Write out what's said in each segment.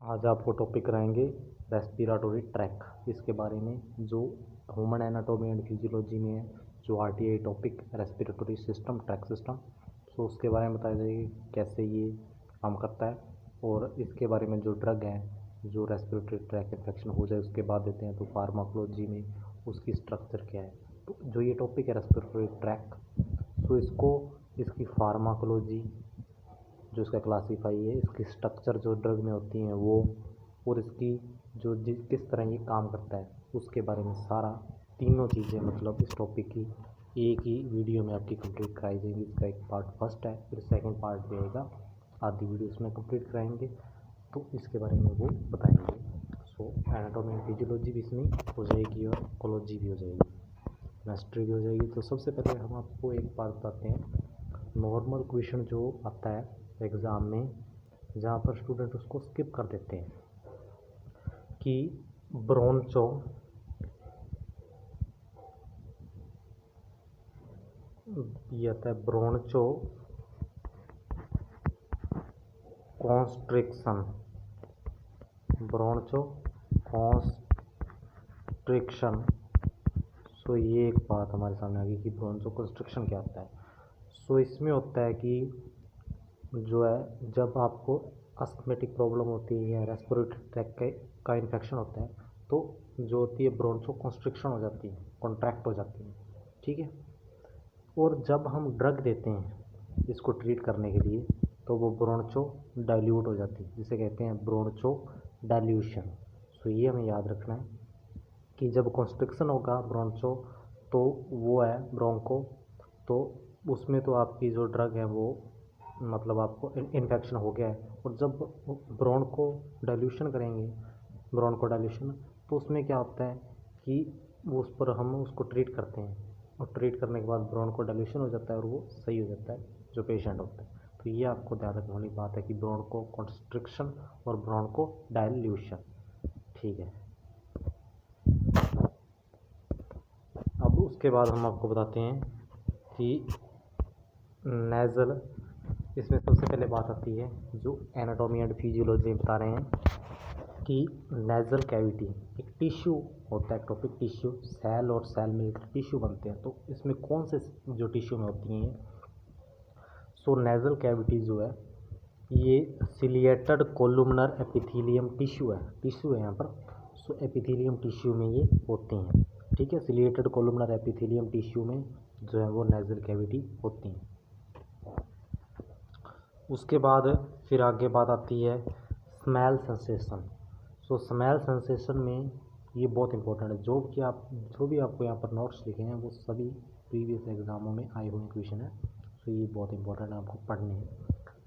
आज आपको टॉपिक कराएंगे रेस्पिरेटरी ट्रैक। इसके बारे में जो ह्यूमन एनाटॉमी एंड फिजियोलॉजी में है, जो RTI topic respiratory system track system, तो उसके बारे में बताया जाएगा कैसे ये काम करता है। और इसके बारे में जो ड्रग है जो रेस्पिरेटरी ट्रैक इन्फेक्शन हो जाए उसके बाद देते हैं, तो फार्माकोलॉजी में उसकी स्ट्रक्चर क्या है। तो जो ये टॉपिक है रेस्पिरेटरी ट्रैक, तो इसकी फार्माकोलॉजी जो इसका क्लासीफाई है, इसकी स्ट्रक्चर जो ड्रग में होती हैं वो, और इसकी जो किस तरह ये काम करता है उसके बारे में सारा तीनों चीज़ें मतलब इस टॉपिक की एक ही वीडियो में आपकी कंप्लीट कराई जाएंगी। इसका एक पार्ट फर्स्ट है, फिर सेकंड पार्ट भी आएगा, आधी वीडियो इसमें कंप्लीट कराएंगे, तो इसके बारे में वो बताएंगे। सो एनाटॉमी एंड फिजियोलॉजी भी इसमें हो जाएगी और इकोलॉजी भी हो जाएगी, केमिस्ट्री भी हो जाएगी। तो सबसे पहले हम आपको एक बात बताते हैं, नॉर्मल क्वेश्चन जो आता है एग्ज़ाम में, जहाँ पर स्टूडेंट उसको स्किप कर देते हैं कि ब्रोंचो ये आता है ब्रोंचो कॉन्स्ट्रिक्शन, ब्रोंचो कॉन्स्ट्रिक्शन। सो ये एक बात हमारे सामने आ गई कि ब्रोंचो कॉन्स्ट्रिक्शन क्या होता है। सो इसमें होता है कि जो है जब आपको अस्थमेटिक प्रॉब्लम होती है या रेस्पिरेटरी ट्रैक का इन्फेक्शन होता है, तो जो होती है ब्रोंचो कॉन्स्ट्रिक्शन हो जाती है, कॉन्ट्रैक्ट हो जाती है, ठीक है। और जब हम ड्रग देते हैं इसको ट्रीट करने के लिए, तो वो ब्रोंचो डाइल्यूट हो जाती है, जिसे कहते हैं ब्रोंचो डाइल्यूशन। सो ये हमें याद रखना है कि जब कॉन्स्ट्रिक्शन होगा ब्रोंचो, तो वो है ब्रोंको, तो उसमें तो आपकी जो ड्रग है वो मतलब आपको इन्फेक्शन हो गया है। और जब ब्रोंको डाइल्यूशन करेंगे, ब्रोंको डाइल्यूशन, तो उसमें क्या होता है कि वो उस पर हम उसको ट्रीट करते हैं, और ट्रीट करने के बाद ब्रोंको डाइल्यूशन हो जाता है और वो सही हो जाता है जो पेशेंट होता है। तो ये आपको ध्यान रखने वाली बात है कि ब्रोंको कॉन्स्ट्रिक्शन और ब्रोंको डाइल्यूशन, ठीक है। अब उसके बाद हम आपको बताते हैं कि नेज़ल, इसमें सबसे पहले बात आती है जो एनाटॉमी एंड फिजियोलॉजी में बता रहे हैं कि नेज़ल कैविटी एक टिश्यू होता है, टॉपिक टिश्यू, सेल और सेल मिलकर टिश्यू बनते हैं। तो इसमें कौन से जो टिश्यू में होती हैं, सो नेज़ल कैविटी जो है ये सिलिएटेड कोलुमनर एपिथेलियम टिश्यू है यहाँ पर। सो एपिथेलियम टिश्यू में ये होती हैं, ठीक है। सिलिएटेड कोलुमनर एपिथेलियम टिश्यू में जो है वो नेज़ल कैविटी होती हैं। उसके बाद फिर आगे बात आती है स्मेल सेंसेशन। सो स्मेल सेंसेशन में ये बहुत इंपॉर्टेंट है, जो भी आपको यहाँ पर नोट्स लिखे हैं वो सभी प्रीवियस एग्जामों में आए हुए क्वेश्चन है। सो ये बहुत इंपॉर्टेंट है, आपको पढ़ने हैं।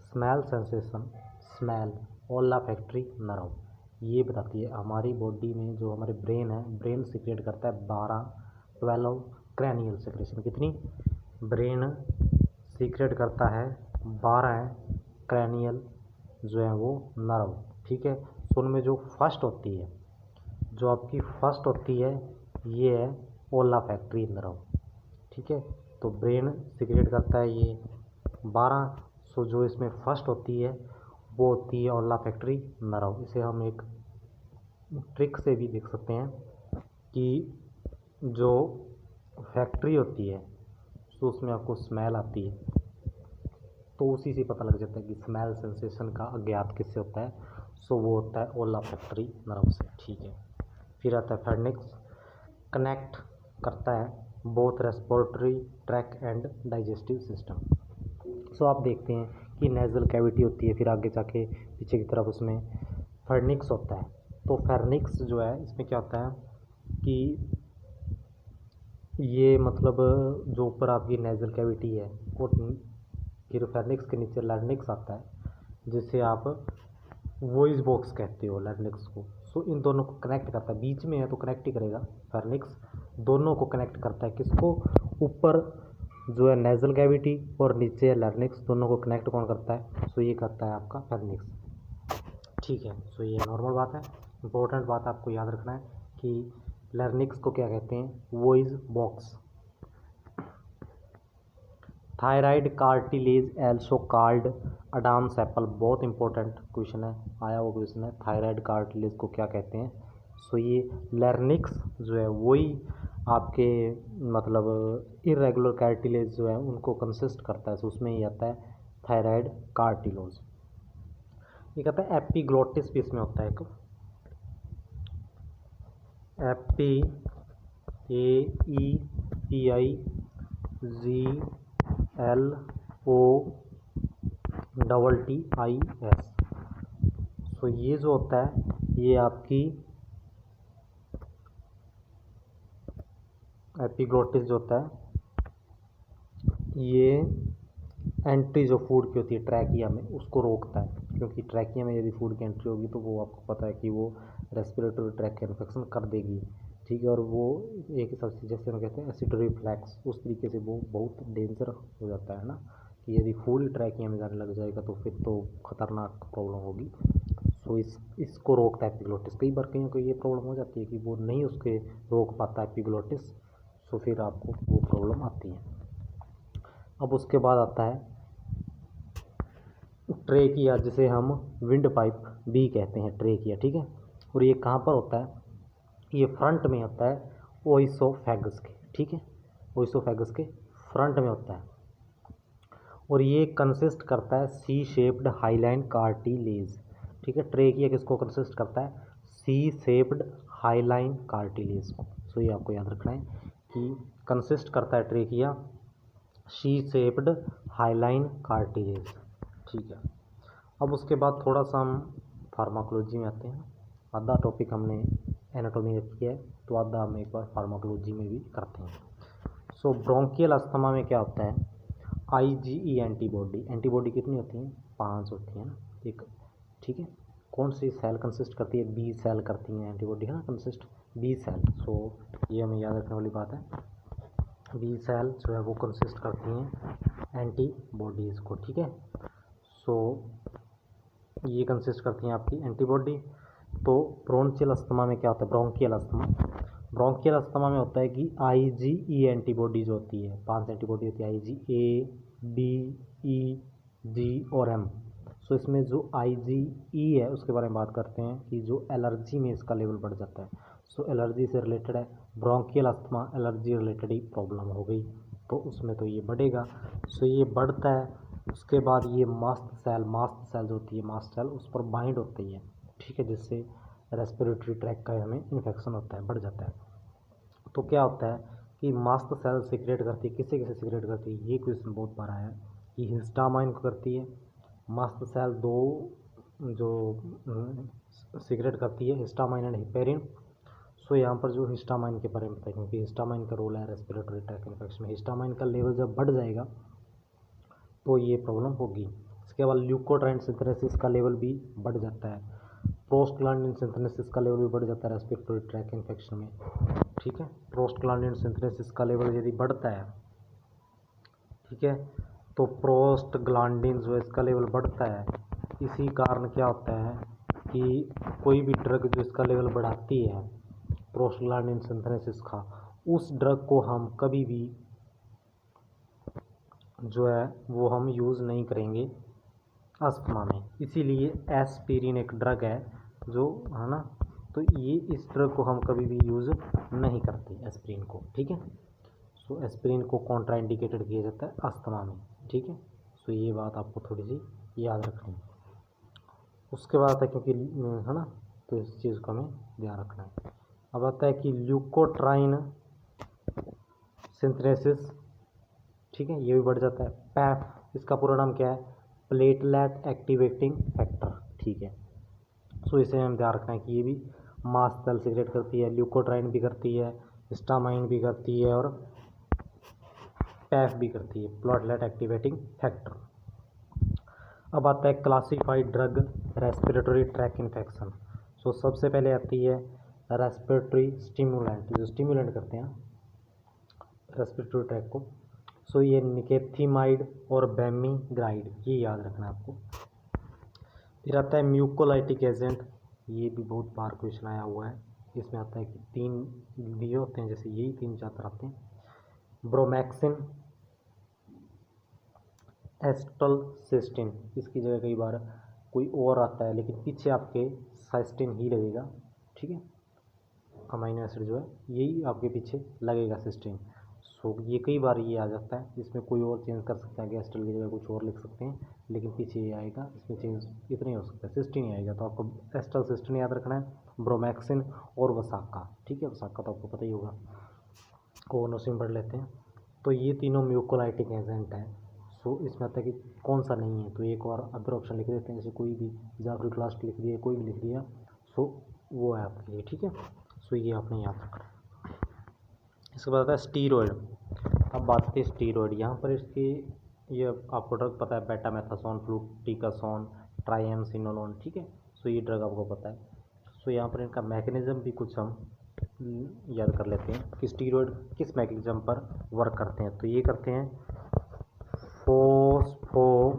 Smell sensation, smell olfactory nerve, ये बताती है हमारी बॉडी में जो हमारे ब्रेन है, ब्रेन सीक्रेट करता है 12 क्रैनियल सेक्रेशन। कितनी? ब्रेन सीक्रेट करता है 12 क्रैनियल जो है वो नर्व, ठीक है। सो उनमें जो फर्स्ट होती है, जो आपकी फर्स्ट होती है, ये है ओल्फैक्टरी नर्व, ठीक है। तो ब्रेन सीक्रेट करता है ये 12। सो जो इसमें फर्स्ट होती है वो होती है ओल्फैक्टरी नर्व। इसे हम एक ट्रिक से भी देख सकते हैं कि जो फैक्ट्री होती है तो उसमें आपको स्मेल आती है, तो उसी से पता लग जाता है कि स्मेल सेंसेशन का अज्ञात किससे होता है। सो वो होता है ओल्फैक्टरी नर्व से, ठीक है। फिर आता है फेर्निक्स, कनेक्ट करता है both respiratory tract and digestive system. So आप देखते हैं कि नेज़ल कैविटी होती है, फिर आगे जाके पीछे की तरफ उसमें फेर्निक्स होता है। तो फेर्निक्स जो है इसमें क्या होता है कि ये मतलब जो ऊपर आपकी नेज़ल कैविटी है, और फिर फेर्निक्स के नीचे लैरिंक्स आता है, जिसे आप वॉइस बॉक्स कहते हो लैरिंक्स को। सो इन दोनों को कनेक्ट करता है, बीच में है तो कनेक्ट ही करेगा फेर्निक्स, दोनों को कनेक्ट करता है। किसको? ऊपर जो है नेज़ल कैविटी और नीचे है लैरिंक्स, दोनों को कनेक्ट कौन करता है? सो ये करता है आपका फेर्निक्स, ठीक है। सो ये नॉर्मल बात है। इंपॉर्टेंट बात आपको याद रखना है कि लैरिंक्स को क्या कहते हैं? Voice box. Thyroid cartilage also called Adam's apple, बहुत इंपॉर्टेंट क्वेश्चन है, आया वो क्वेश्चन है, थायराइड कार्टिलेज को क्या कहते हैं। सो ये लैरिंक्स जो है वही आपके मतलब इरेगुलर कार्टिलेज जो है उनको कंसिस्ट करता है, सो उसमें ही आता है थायराइड कार्टिलेज। ये कहता है एपिग्लोटिस भी इसमें होता है एक, APIGLOTTIS। सो ये जो होता है ये आपकी एपिग्लोटिस जो होता है ये एंट्री जो फूड की होती है ट्रैकिया में उसको रोकता है, क्योंकि ट्रैकिया में यदि फूड की एंट्री होगी तो वो आपको पता है कि वो रेस्पिरेटरी ट्रैक का इन्फेक्शन कर देगी, ठीक है। और वो एक हिसाब से जैसे हम कहते हैं एसिड रिफ्लैक्स, उस तरीके से वो बहुत डेंजर हो जाता है ना, कि यदि फूड ही ट्रैकिया में जाने लग जाएगा तो फिर तो खतरनाक प्रॉब्लम होगी। सो इसको रोकता है एपिग्लोटिस। कई बार कहीं को ये प्रॉब्लम हो जाती है कि वो नहीं उसके रोक पाता एपिग्लोटिस, सो फिर आपको वो प्रॉब्लम आती है। अब उसके बाद आता है ट्रेकिया, जिसे हम विंड पाइप भी कहते हैं ट्रेकिया, ठीक है। और ये कहाँ पर होता है, ये फ्रंट में होता है ओइसोफेगस के, ठीक है, ओइसोफेगस के फ्रंट में होता है। और ये कंसिस्ट करता है सी शेप्ड हाईलाइन कार्टिलेज, ठीक है। ट्रेकिया किसको कंसिस्ट करता है, सी शेप्ड हाईलाइन कार्टिलेज को। सो ये आपको याद रखना है कि कंसिस्ट करता है trachea C shaped hyaline cartilage, ठीक है। अब उसके बाद थोड़ा सा हम फार्माकोलॉजी में आते हैं। आधा टॉपिक हमने एनाटॉमी में किया है तो आधा हम एक बार फार्माकोलॉजी में भी करते हैं। सो ब्रोंकियल अस्थमा में क्या होता है, IgE एंटीबॉडी, एंटीबॉडी कितनी होती हैं, 5 होती हैं ना, एक, ठीक है। कौन सी सेल कंसिस्ट करती है, बी सेल करती हैं एंटीबॉडी, है ना, कंसिस्ट बी सेल। सो ये हमें याद रखने वाली बात है, बी सेल जो है वो कंसिस्ट करती हैं एंटीबॉडीज़ को, ठीक है। सो ये कंसिस्ट करती हैं आपकी एंटीबॉडी। तो ब्रोंचियल अस्थमा में क्या होता है, ब्रोंकियल अस्थमा, ब्रोंकियल अस्थमा में होता है कि IgE एंटीबॉडी जो होती है, 5 एंटीबॉडी होती है, IgA, D, E, G और M। सो इसमें जो IgE है उसके बारे में बात करते हैं कि जो एलर्जी में इसका लेवल बढ़ जाता है। सो एलर्जी से रिलेटेड है, ब्रोंकियल अस्थमा एलर्जी रिलेटेड ही प्रॉब्लम हो गई तो उसमें तो ये बढ़ेगा। सो ये बढ़ता है, उसके बाद ये मास्ट सेल जो होती है, मास्ट सेल उस पर बाइंड होती है, ठीक है, जिससे रेस्पिरेटरी ट्रैक का हमें इन्फेक्शन होता है, बढ़ जाता है। तो क्या होता है कि मास्ट सेल सिक्रेट करती है, किसे किसे सिक्रेट करती है, ये क्वेश्चन बहुत बार आया है, कि हिस्टामाइन को करती है मास्ट सेल, दो जो सिक्रेट करती है हिस्टामाइन एंड हिपेरिन। सो यहाँ पर जो हिस्टामाइन के बारे में बताएं, क्योंकि हिस्टामाइन का रोल है रेस्पिरेटरी ट्रैक इन्फेक्शन में, हिस्टामाइन का लेवल जब बढ़ जाएगा तो ये प्रॉब्लम होगी। इसके बाद ल्यूकोट्राइन सिंथेसिस का लेवल भी बढ़ जाता है, प्रोस्टग्लैंडिन सिंथेसिस का लेवल भी बढ़ जाता है रेस्पिरेटरी ट्रैक इन्फेक्शन में, ठीक है। प्रोस्टग्लैंडिन सिंथेसिस का लेवल यदि बढ़ता है, ठीक है, तो प्रोस्टग्लैंडिन जो है इसका लेवल बढ़ता है। इसी कारण क्या होता है कि कोई भी ड्रग जो इसका लेवल बढ़ाती है प्रोस्टग्लैंडिन सिंथेसिस का, उस ड्रग को हम कभी भी जो है वो हम यूज़ नहीं करेंगे अस्थमा में। इसीलिए एस्पिरिन एक ड्रग है जो, है ना, तो ये इस ड्रग को हम कभी भी यूज़ नहीं करते एस्पिरिन को, ठीक है। सो एस्पिरिन को कॉन्ट्राइंडिकेटेड किया जाता है अस्थमा में, ठीक है। सो ये बात आपको थोड़ी सी याद रखनी है। उसके बाद आता है, क्योंकि है ना, तो इस चीज़ को हमें ध्यान रखना है। अब आता है कि ल्यूकोट्राइन सिंथेसिस, ठीक है, ये भी बढ़ जाता है। पैफ, इसका पूरा नाम क्या है, प्लेटलेट एक्टिवेटिंग फैक्टर, ठीक है। सो इसे हम ध्यान रखना है कि ये भी मास्ट सेल सिक्रेट करती है, ल्यूकोट्राइन भी करती है, हिस्टामाइन भी करती है और पैफ भी करती है, प्लेटलेट एक्टिवेटिंग फैक्टर। अब आता है classified drug respiratory tract infection. So सबसे पहले आती है रेस्पिरेटरी स्टिमुलेंट, जो स्टिमुलेंट करते हैं रेस्पिरेटरी ट्रैक को। सो ये निकेथीमाइड और बेमिग्राइड, ये याद रखना है आपको। फिर आता है म्यूकोलाइटिक एजेंट, ये भी बहुत बार क्वेश्चन आया हुआ है। इसमें आता है कि 3 दिए होते हैं, जैसे यही 3 4 आते हैं, ब्रोमैक्सिन, एस्टलसिस्टिन, इसकी जगह कई बार कोई और आता है लेकिन पीछे आपके सिस्टिन ही लगेगा, ठीक है। अमीनो एसिड जो है यही आपके पीछे लगेगा सिस्टिन। सो ये कई बार ये आ जाता है, इसमें कोई और चेंज कर सकता है कि एस्टल की जगह कुछ और लिख सकते हैं, लेकिन पीछे ये आएगा, इसमें चेंज इतना ही हो सकता है, सिस्टिन ही आएगा। तो आपको एस्टल सिस्टिन याद रखना है, ब्रोमैक्सिन और वसाका, ठीक है। वसाका तो आपको पता ही होगा, कोनोसिन पढ़ लेते हैं। तो ये तीनों म्यूकोलाइटिक एजेंट हैं। सो इसमें आता है कि कौन सा नहीं है, तो एक और अदर ऑप्शन लिख देते हैं, जैसे कोई भी जाफरी क्लास्ट लिख दिया, कोई भी लिख दिया, सो वो है आपके लिए, ठीक है। सो ये आपने याद रखना है। इसके बाद आता है स्टीरॉयड। अब बात करते हैं स्टीरॉयड। यहाँ पर इसकी ये आपको ड्रग पता है, बेटामेथासोन, फ्लूटिकासोन, ट्राइएमसिनोलोन, ठीक है। सो ये ड्रग आपको पता है। सो यहाँ पर इनका मैकेनिज्म भी कुछ हम याद कर लेते हैं कि स्टीरॉयड किस मैकेनिज्म पर वर्क करते हैं। तो ये करते हैं फॉस्फोलाइपेज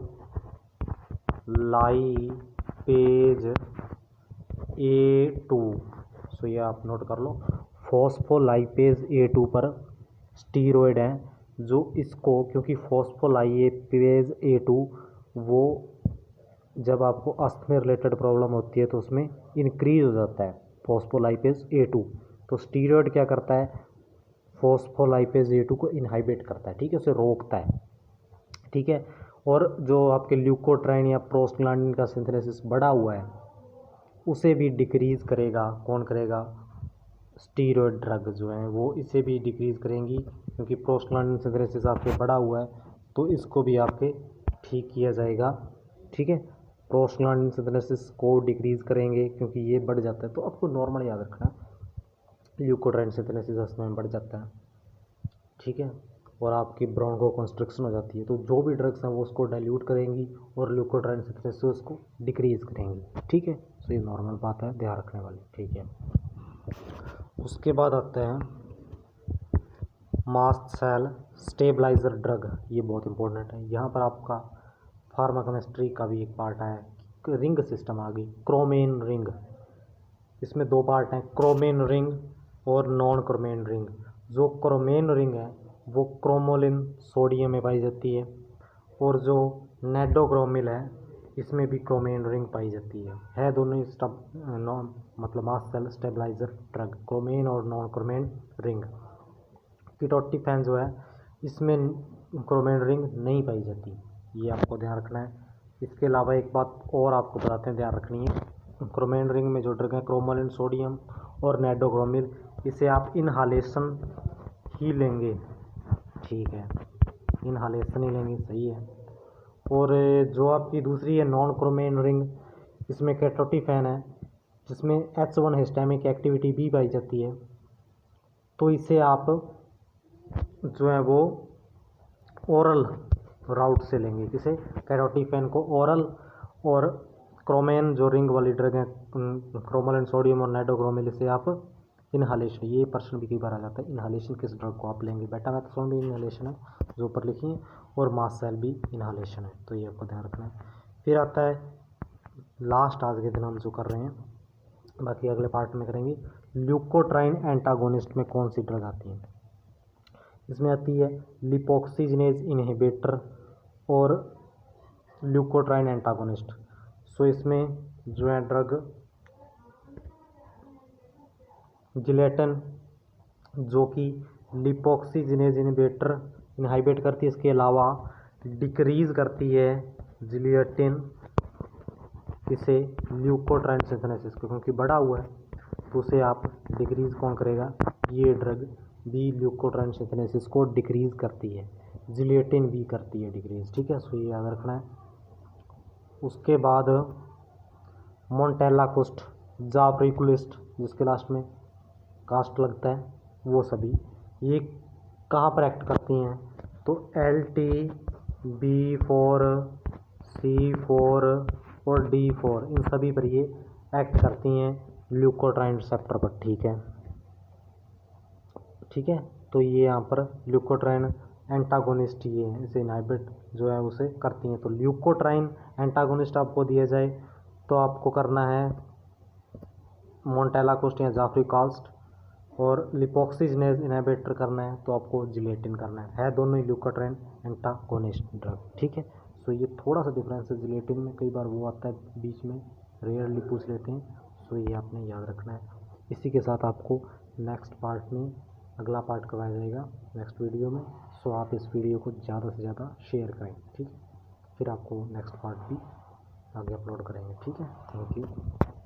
A2। सो ये आप नोट कर लो, फॉस्फोलाइपेज A2 पर स्टीरॉयड हैं जो इसको, क्योंकि फॉस्फोलाइपेज A2 वो जब आपको अस्थमा रिलेटेड प्रॉब्लम होती है तो उसमें इंक्रीज हो जाता है फॉस्फोलाइपेज A2। तो स्टीरॉयड क्या करता है, फॉस्फोलाइपेज A2 को इनहाइबिट करता है, ठीक है, उसे रोकता है, ठीक है। और जो आपके ल्यूकोट्राइन या प्रोस्टाग्लैंडिन का सिंथेसिस बढ़ा हुआ है उसे भी डिक्रीज़ करेगा। कौन करेगा, स्टीरॉयड ड्रग जो हैं वो इसे भी डिक्रीज़ करेंगी, क्योंकि प्रोस्टाग्लैंडिन सिंथेसिस आपके बढ़ा हुआ है तो इसको भी आपके ठीक किया जाएगा, ठीक है। प्रोस्टाग्लैंडिन सिंथेसिस को डिक्रीज़ करेंगे क्योंकि ये बढ़ जाता है। तो आपको नॉर्मल याद रखना है, ल्यूकोट्राइन सिंथेसिस अस्थमा में बढ़ जाता है, ठीक है, और आपकी ब्रोंको कंस्ट्रक्शन हो जाती है। तो जो भी ड्रग्स हैं वो उसको डाइल्यूट करेंगी और ल्यूकोट्राइन सिंथेसिस को डिक्रीज़ करेंगी, ठीक है। तो ये नॉर्मल बात है, ध्यान रखने वाली, ठीक है। उसके बाद आता है मास्ट सेल स्टेबलाइजर ड्रग। ये बहुत इंपॉर्टेंट है। यहाँ पर आपका फार्माकेमिस्ट्री का भी एक पार्ट है, रिंग सिस्टम आ गई, क्रोमेन रिंग। इसमें दो पार्ट हैं, क्रोमेन रिंग और नॉन क्रोमेन रिंग। जो क्रोमेन रिंग है वो क्रोमोलिन सोडियम में पाई जाती है, और जो नेडोक्रोमिल है इसमें भी क्रोमेन रिंग पाई जाती है दोनों ही मतलब मास्ट सेल स्टेबलाइजर ड्रग, क्रोमेन और नॉन क्रोमेन रिंग। कीटोट्रिप्सन जो है इसमें क्रोमेन रिंग नहीं पाई जाती, ये आपको ध्यान रखना है। इसके अलावा एक बात और आपको बताते हैं, ध्यान रखनी है, क्रोमेन रिंग में जो ड्रग है क्रोमोलिन सोडियम और नेडोक्रोमिल, इसे आप इनहालेशन ही लेंगे, ठीक है, इनहालेशन ही लेंगे, सही है। और जो आपकी दूसरी है नॉन क्रोमेन रिंग, इसमें कीटोट्रिप्सन है जिसमें H1 हिस्टामिक एक्टिविटी भी पाई जाती है, तो इसे आप जो है वो ओरल राउट से लेंगे, किसे, कीटोट्रिप्सन को ओरल। और क्रोमेन जो रिंग वाली ड्रग है क्रोमोलिन सोडियम और नाइट्रोक्रोमिल, इसे आप इनहालेशन, ये प्रश्न भी कई बार आ जाता है, इनहालेशन किस ड्रग को आप लेंगे। बेटामेथासोन भी इनहालेशन है जो ऊपर लिखी है, और मास्ट सेल भी इनहालेशन है, तो ये आपको ध्यान रखना है। फिर आता है लास्ट, आज के दिन हम जो कर रहे हैं, बाकी अगले पार्ट में करेंगे, ल्यूकोट्राइन एंटागोनिस्ट में कौन सी ड्रग आती है। इसमें आती है लिपोक्सिजिनेज इनहिबिटर और ल्यूकोट्राइन एंटागोनिस्ट। सो इसमें जो है ड्रग जिलेटिन, जो कि लिपोक्सिजिनेज इनहिबिट करती है, इसके अलावा डिक्रीज़ करती है जिलेटिन, इसे ल्यूकोट्राइन सिंथेसिस को, क्योंकि बढ़ा हुआ है तो उसे आप डिक्रीज़ कौन करेगा, ये ड्रग भी ल्यूकोट्राइन सिंथेसिस को डिक्रीज़ करती है, जिलेटिन भी करती है डिक्रीज़, ठीक है। सो ये याद रखना है। उसके बाद मोन्टेलाकोस्ट, जाफ्रिकुलिस्ट, जिसके लास्ट में कास्ट लगता है, वो सभी ये कहाँ पर एक्ट करती हैं, तो LTB4, C4 और D4, इन सभी पर ये एक्ट करती हैं ल्यूकोट्राइन रिसेप्टर पर, ठीक है, ठीक है। तो ये यहाँ पर ल्यूकोट्राइन एंटागोनिस्ट ये है, इसे इनहिबिट जो है उसे करती हैं। तो ल्यूकोट्राइन एंटागोनिस्ट आपको दिया जाए तो आपको करना है मोन्टेलाकोस्ट या जाफ्रिकास्ट, और लिपोक्सिजिनेज इनहिबिटर करना है तो आपको जिलेटिन करना है दोनों ही ल्यूकोट्राइन एंटागोनिस्ट ड्रग, ठीक है। सो ये थोड़ा सा डिफरेंस है रिलेटिव में, कई बार वो आता है बीच में, रेयरली पूछ लेते हैं। सो ये आपने याद रखना है। इसी के साथ आपको नेक्स्ट पार्ट में अगला पार्ट करवाया जाएगा नेक्स्ट वीडियो में। सो आप इस वीडियो को ज़्यादा से ज़्यादा शेयर करें, ठीक है। फिर आपको नेक्स्ट पार्ट भी आगे अपलोड करेंगे, ठीक है। Thank you.